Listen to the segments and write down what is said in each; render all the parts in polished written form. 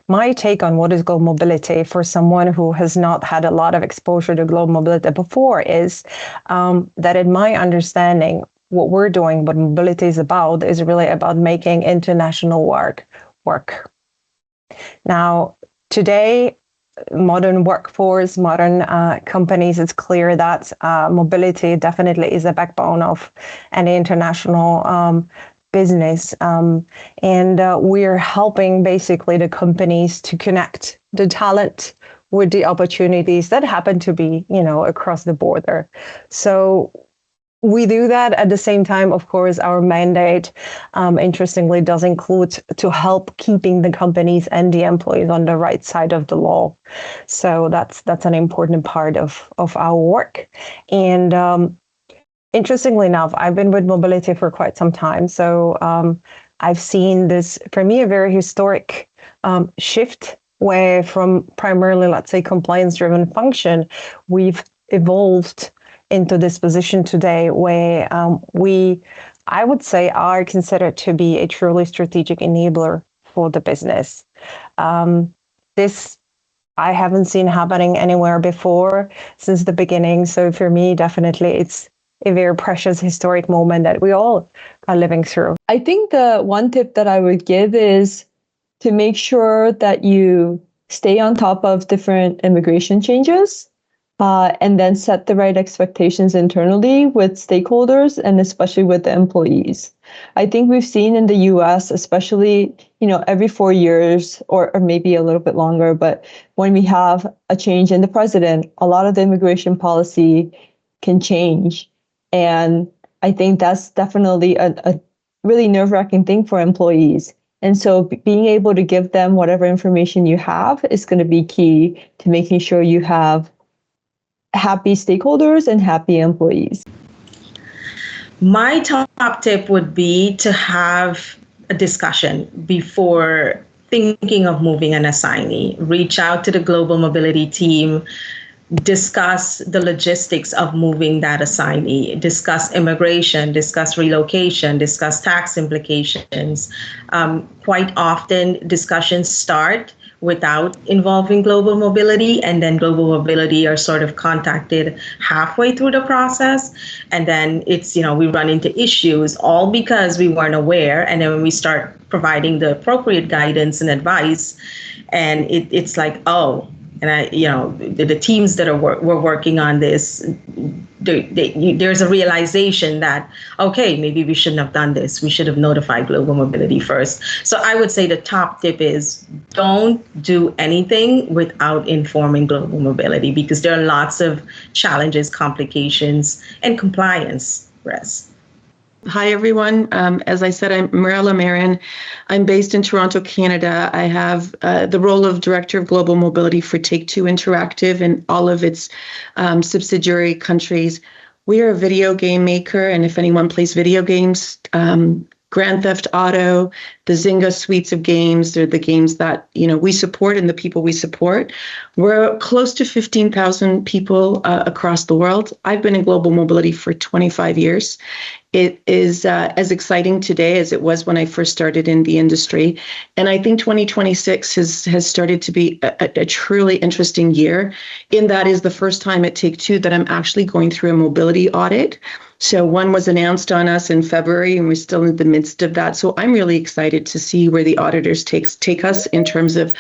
My take on what is global mobility for someone who has not had a lot of exposure to global mobility before is that, in my understanding, what we're doing, what mobility is really about making international work work. Now, today, modern workforce, modern companies, it's clear that mobility definitely is a backbone of any international business. And we're helping basically the companies to connect the talent with the opportunities that happen to be, across the border. So we do that at the same time. Of course, our mandate, interestingly, does include to help keeping the companies and the employees on the right side of the law. So that's an important part of our work. And interestingly enough, I've been with mobility for quite some time. So I've seen this, for me, a very historic shift where from primarily, let's say, compliance-driven function, we've evolved into this position today where I would say, are considered to be a truly strategic enabler for the business. This I haven't seen happening anywhere before since the beginning. So for me, definitely, it's a very precious historic moment that we all are living through. I think the one tip that I would give is to make sure that you stay on top of different immigration changes. And then set the right expectations internally with stakeholders and especially with the employees. I think we've seen in the US, especially, every 4 years or maybe a little bit longer, but when we have a change in the president, a lot of the immigration policy can change. And I think that's definitely a really nerve-wracking thing for employees. And so being able to give them whatever information you have is going to be key to making sure you have happy stakeholders and happy employees. My top tip would be to have a discussion before thinking of moving an assignee. Reach out to the global mobility team, discuss the logistics of moving that assignee, discuss immigration, discuss relocation, discuss tax implications. Quite often, discussions start without involving global mobility, and then global mobility are sort of contacted halfway through the process. And then it's, we run into issues all because we weren't aware. And then when we start providing the appropriate guidance and advice, and it's like, oh, and the teams that were working on this, there's a realization that, okay, maybe we shouldn't have done this. We should have notified global mobility first. So I would say the top tip is don't do anything without informing global mobility, because there are lots of challenges, complications, and compliance risks. Hi, everyone. As I said, I'm Mirella Marin. I'm based in Toronto, Canada. I have the role of Director of Global Mobility for Take-Two Interactive and all of its subsidiary countries. We are a video game maker, and if anyone plays video games, Grand Theft Auto, the Zynga suites of games, they're the games that we support and the people we support. We're close to 15,000 people across the world. I've been in global mobility for 25 years. It is as exciting today as it was when I first started in the industry. And I think 2026 has started to be a truly interesting year. In that is the first time at Take-Two that I'm actually going through a mobility audit. So one was announced on us in February, and we're still in the midst of that. So I'm really excited to see where the auditors take us in terms of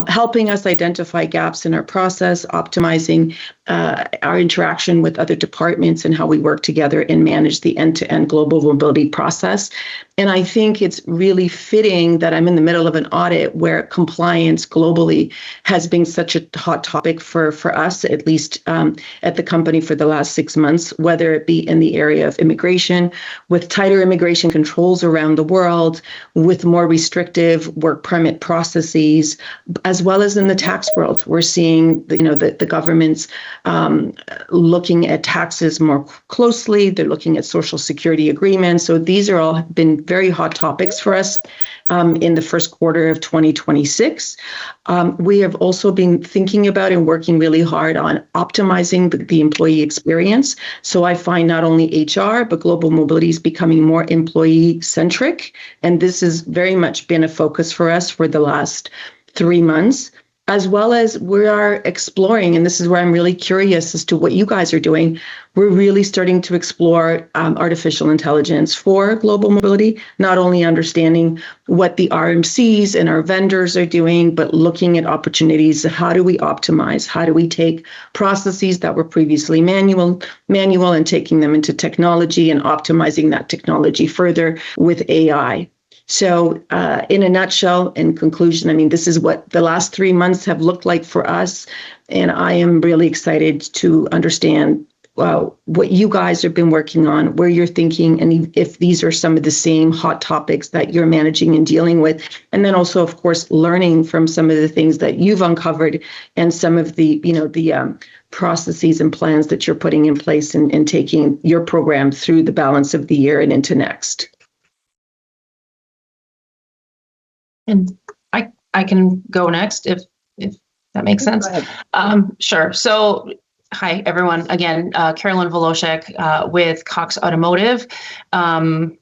helping us identify gaps in our process, optimizing our interaction with other departments, and how we work together and manage the end-to-end global mobility process. And I think it's really fitting that I'm in the middle of an audit where compliance globally has been such a hot topic for us, at least at the company for the last 6 months, whether it be in the area of immigration, with tighter immigration controls around the world, with more restrictive work permit processes, as well as in the tax world. We're seeing the government's looking at taxes more closely. They're looking at social security agreements. So these are all been very hot topics for us in the first quarter of 2026. We have also been thinking about and working really hard on optimizing the employee experience. So I find not only HR, but global mobility is becoming more employee centric. And this has very much been a focus for us for the last 3 months, as well as we are exploring, and this is where I'm really curious as to what you guys are doing. We're really starting to explore artificial intelligence for global mobility, not only understanding what the RMCs and our vendors are doing, but looking at opportunities. How do we optimize? How do we take processes that were previously manual and taking them into technology and optimizing that technology further with AI? So in a nutshell, in conclusion, I mean, this is what the last 3 months have looked like for us. And I am really excited to understand what you guys have been working on, where you're thinking, and if these are some of the same hot topics that you're managing and dealing with. And then also, of course, learning from some of the things that you've uncovered and some of the processes and plans that you're putting in place and taking your program through the balance of the year and into next. And I can go next if that makes sense. Sure. So hi, everyone. Again, Carolyn Volosek with Cox Automotive. I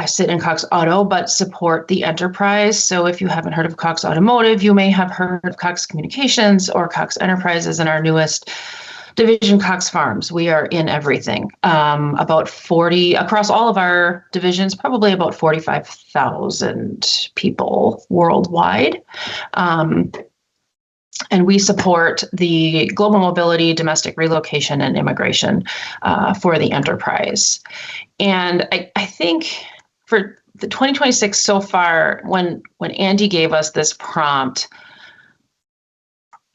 sit in Cox Auto, but support the enterprise. So if you haven't heard of Cox Automotive, you may have heard of Cox Communications or Cox Enterprises in our newest division, Cox Farms. We are in everything. About 40 across all of our divisions, probably about 45,000 people worldwide. And we support the global mobility, domestic relocation, and immigration for the enterprise. And I think for the 2026 so far, when Andy gave us this prompt,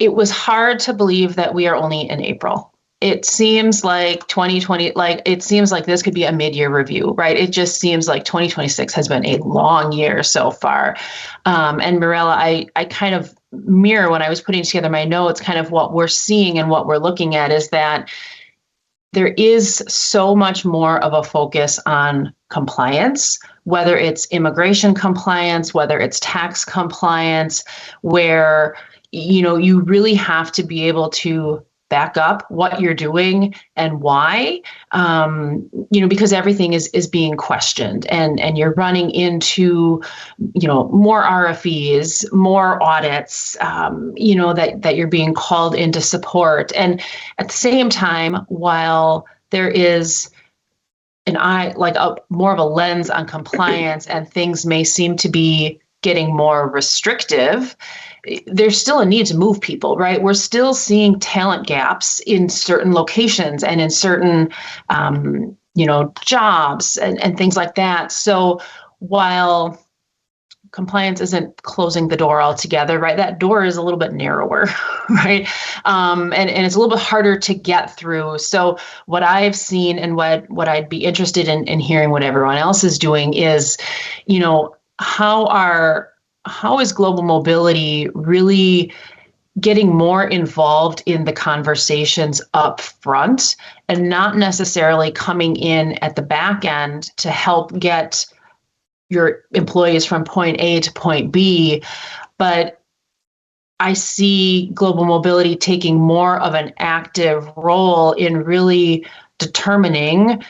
it was hard to believe that we are only in April. It seems like 2020, it seems like this could be a mid-year review, right? It just seems like 2026 has been a long year so far. And Mirella, I kind of mirror when I was putting together my notes, kind of what we're seeing and what we're looking at is that there is so much more of a focus on compliance, whether it's immigration compliance, whether it's tax compliance, where you really have to be able to back up what you're doing and why, because everything is being questioned and you're running into, more RFEs, more audits, that you're being called into support. And at the same time, while there is an eye, more of a lens on compliance and things may seem to be getting more restrictive, there's still a need to move people, right? We're still seeing talent gaps in certain locations and in certain, jobs and things like that. So while compliance isn't closing the door altogether, right? That door is a little bit narrower, right? And it's a little bit harder to get through. So what I've seen and what I'd be interested in hearing what everyone else is doing is, how is global mobility really getting more involved in the conversations up front and not necessarily coming in at the back end to help get your employees from point A to point B, but I see global mobility taking more of an active role in really determining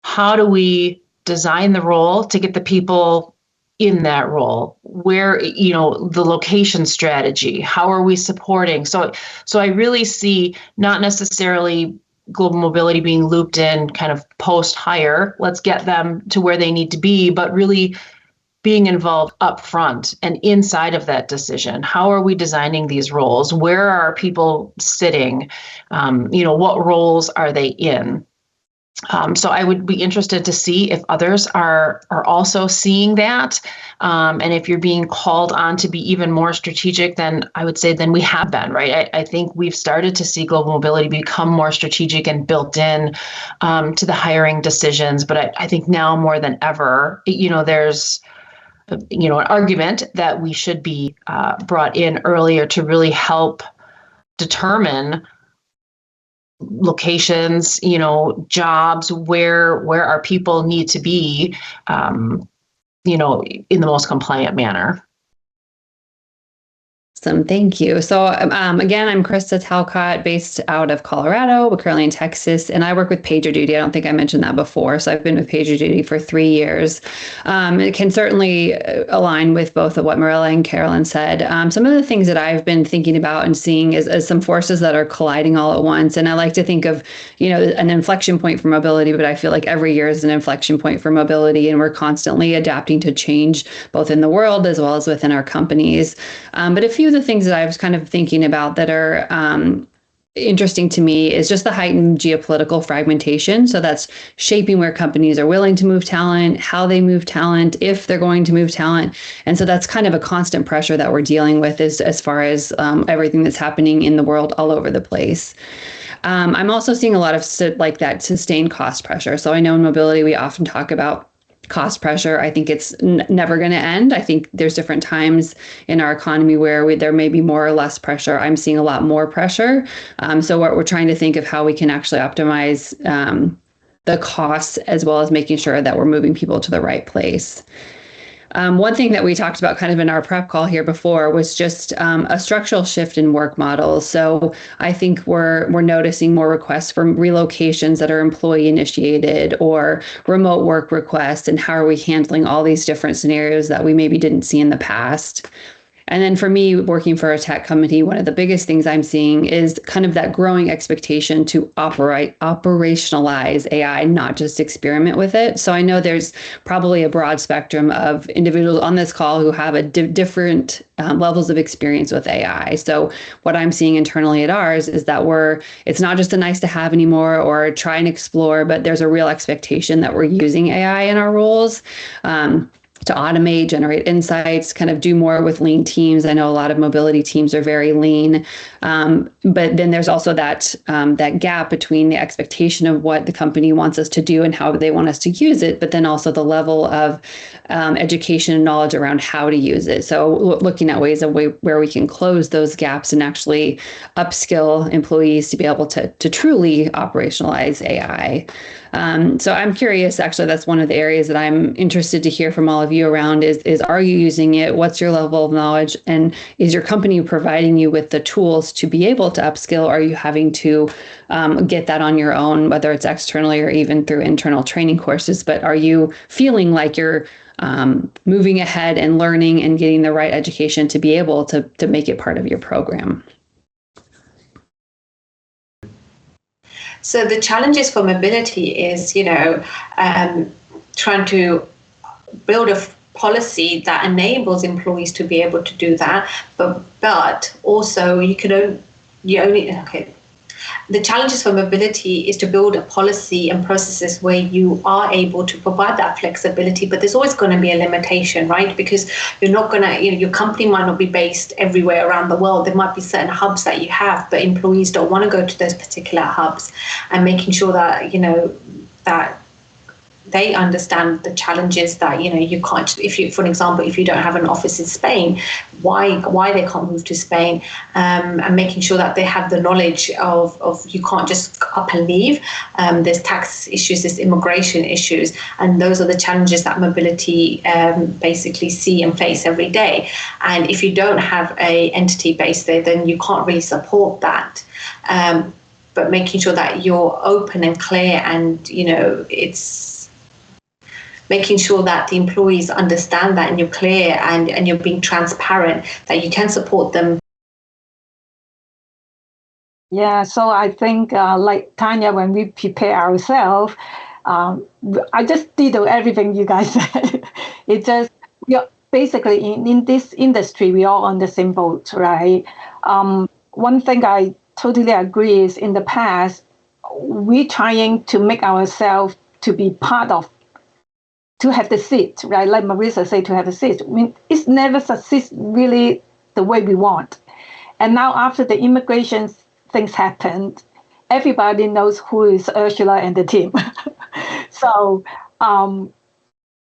how do we design the role to get the people in that role, where, the location strategy, how are we supporting? So I really see not necessarily global mobility being looped in kind of post-hire, let's get them to where they need to be, but really being involved up front and inside of that decision. How are we designing these roles? Where are people sitting? What roles are they in? So I would be interested to see if others are also seeing that. And if you're being called on to be even more strategic, then I would say then we have been, right? I think we've started to see global mobility become more strategic and built in to the hiring decisions. But I think now more than ever, there's an argument that we should be brought in earlier to really help determine locations, jobs, where our people need to be, in the most compliant manner. Awesome. Thank you. So again, I'm Krista Talcott, based out of Colorado, but currently in Texas, and I work with PagerDuty. I don't think I mentioned that before. So I've been with PagerDuty for 3 years. It can certainly align with both of what Mirella and Carolyn said. Some of the things that I've been thinking about and seeing is some forces that are colliding all at once. And I like to think of, an inflection point for mobility, but I feel like every year is an inflection point for mobility, and we're constantly adapting to change both in the world as well as within our companies. But a few of the things that I was kind of thinking about that are interesting to me is just the heightened geopolitical fragmentation. So that's shaping where companies are willing to move talent, how they move talent, if they're going to move talent. And so that's kind of a constant pressure that we're dealing with as far as everything that's happening in the world all over the place. I'm also seeing a lot of that sustained cost pressure. So I know in mobility, we often talk about cost pressure. I think it's never going to end. I think there's different times in our economy where there may be more or less pressure. I'm seeing a lot more pressure. So we're trying to think of how we can actually optimize the costs as well as making sure that we're moving people to the right place. One thing that we talked about kind of in our prep call here before was just a structural shift in work models. So I think we're noticing more requests for relocations that are employee initiated or remote work requests. And how are we handling all these different scenarios that we maybe didn't see in the past? And then for me, working for a tech company, one of the biggest things I'm seeing is kind of that growing expectation to operationalize AI, not just experiment with it. So I know there's probably a broad spectrum of individuals on this call who have different levels of experience with AI. So what I'm seeing internally at ours is that it's not just a nice to have anymore or try and explore, but there's a real expectation that we're using AI in our roles. To automate, generate insights, kind of do more with lean teams. I know a lot of mobility teams are very lean, but then there's also that gap between the expectation of what the company wants us to do and how they want us to use it, but then also the level of education and knowledge around how to use it. So looking at ways where we can close those gaps and actually upskill employees to be able to truly operationalize AI. So I'm curious, actually, that's one of the areas that I'm interested to hear from all of you around is are you using it? What's your level of knowledge? And is your company providing you with the tools to be able to upskill? Or are you having to get that on your own, whether it's externally or even through internal training courses? But are you feeling like you're moving ahead and learning and getting the right education to be able to make it part of your program? So the challenges for mobility is, trying to build a policy that enables employees to be able to do that, but also the challenges for mobility is to build a policy and processes where you are able to provide that flexibility, but there's always going to be a limitation, right? Because you're not going to, your company might not be based everywhere around the world. There might be certain hubs that you have, but employees don't want to go to those particular hubs, and making sure that, that they understand the challenges that, you can't, for example, if you don't have an office in Spain, why they can't move to Spain, and making sure that they have the knowledge of you can't just up and leave. There's tax issues, there's immigration issues, and those are the challenges that mobility basically see and face every day. And if you don't have a entity based there, then you can't really support that. But making sure that you're open and clear, and, it's making sure that the employees understand that, and you're clear and you're being transparent, that you can support them. Yeah, so I think like Tanya, when we prepare ourselves, I just did everything you guys said. It just, basically in this industry, we're all on the same boat, right? One thing I totally agree is in the past, we're trying to make ourselves to be part of, to have the seat, right? Like Marissa said, to have a seat. I mean, it's never succeeds really the way we want. And now after the immigration things happened, everybody knows who is Ursula and the team. So,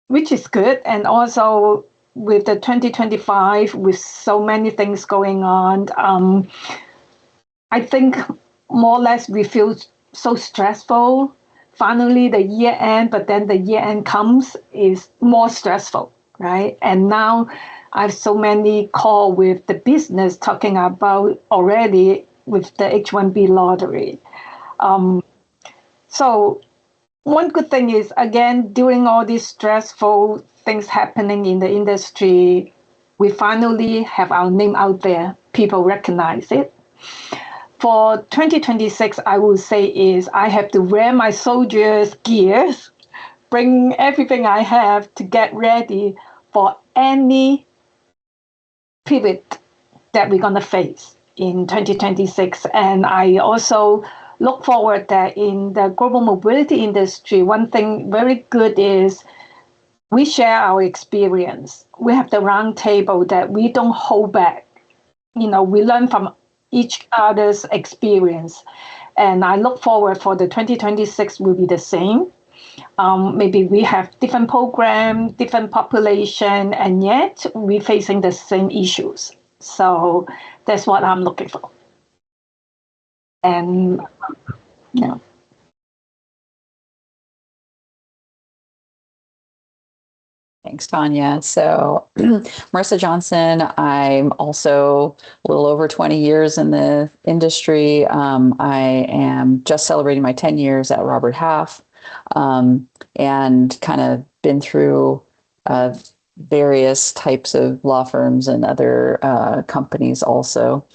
which is good. And also with the 2025, with so many things going on, I think more or less we feel so stressful. Finally, the year end, but then the year end comes is more stressful, right? And now I have so many calls with the business talking about already with the H-1B lottery. So one good thing is, again, during all these stressful things happening in the industry, we finally have our name out there. People recognize it. For 2026, I will say is I have to wear my soldier's gears, bring everything I have to get ready for any pivot that we're going to face in 2026. And I also look forward that in the global mobility industry, one thing very good is we share our experience. We have the round table that we don't hold back. We learn from each other's experience. And I look forward for the 2026 will be the same. Maybe we have different program, different population, and yet we're facing the same issues. So that's what I'm looking for. And, Thanks, Tanya. So Marissa Johnson, I'm also a little over 20 years in the industry. I am just celebrating my 10 years at Robert Half, and kind of been through various types of law firms and other companies also.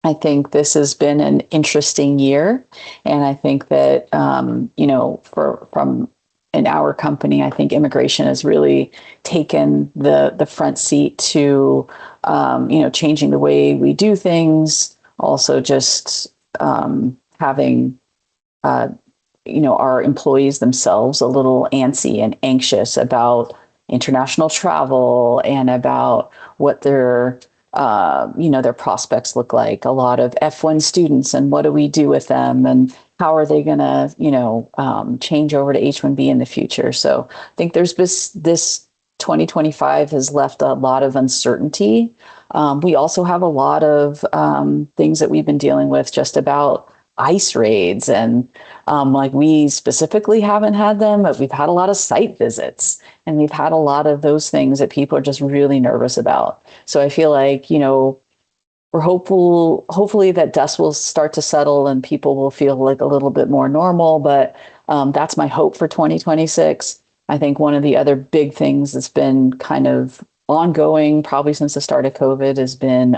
I think this has been an interesting year. And I think that, from in our company, I think immigration has really taken the front seat to, changing the way we do things. Also, just having, our employees themselves a little antsy and anxious about international travel and about what their prospects look like. A lot of F1 students, and what do we do with them, and how are they going to, change over to H-1B in the future? So I think there's this 2025 has left a lot of uncertainty. We also have a lot of things that we've been dealing with just about ICE raids, and we specifically haven't had them, but we've had a lot of site visits, and we've had a lot of those things that people are just really nervous about. So I feel like, we're hopefully that dust will start to settle and people will feel like a little bit more normal, but that's my hope for 2026. I think one of the other big things that's been kind of ongoing probably since the start of COVID has been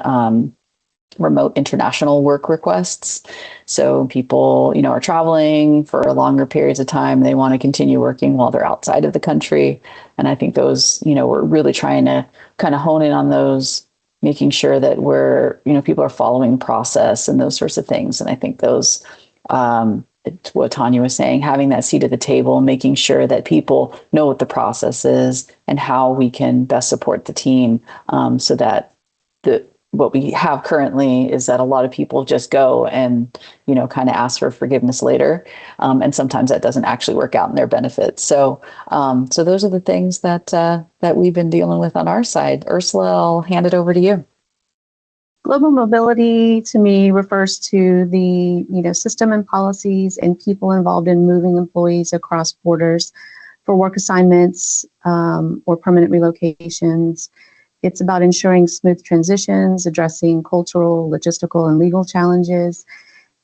remote international work requests. So people, are traveling for longer periods of time. They want to continue working while they're outside of the country. And I think those, we're really trying to kind of hone in on those, making sure that people are following the process and those sorts of things. And I think those, it's what Tanya was saying, having that seat at the table, making sure that people know what the process is and how we can best support the team, so that what we have currently is that a lot of people just go and, kind of ask for forgiveness later. And sometimes that doesn't actually work out in their benefit. So those are the things that we've been dealing with on our side. Ursula, I'll hand it over to you. Global mobility to me refers to the system and policies and people involved in moving employees across borders for work assignments or permanent relocations. It's about ensuring smooth transitions, addressing cultural, logistical, and legal challenges,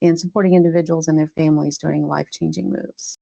and supporting individuals and their families during life-changing moves.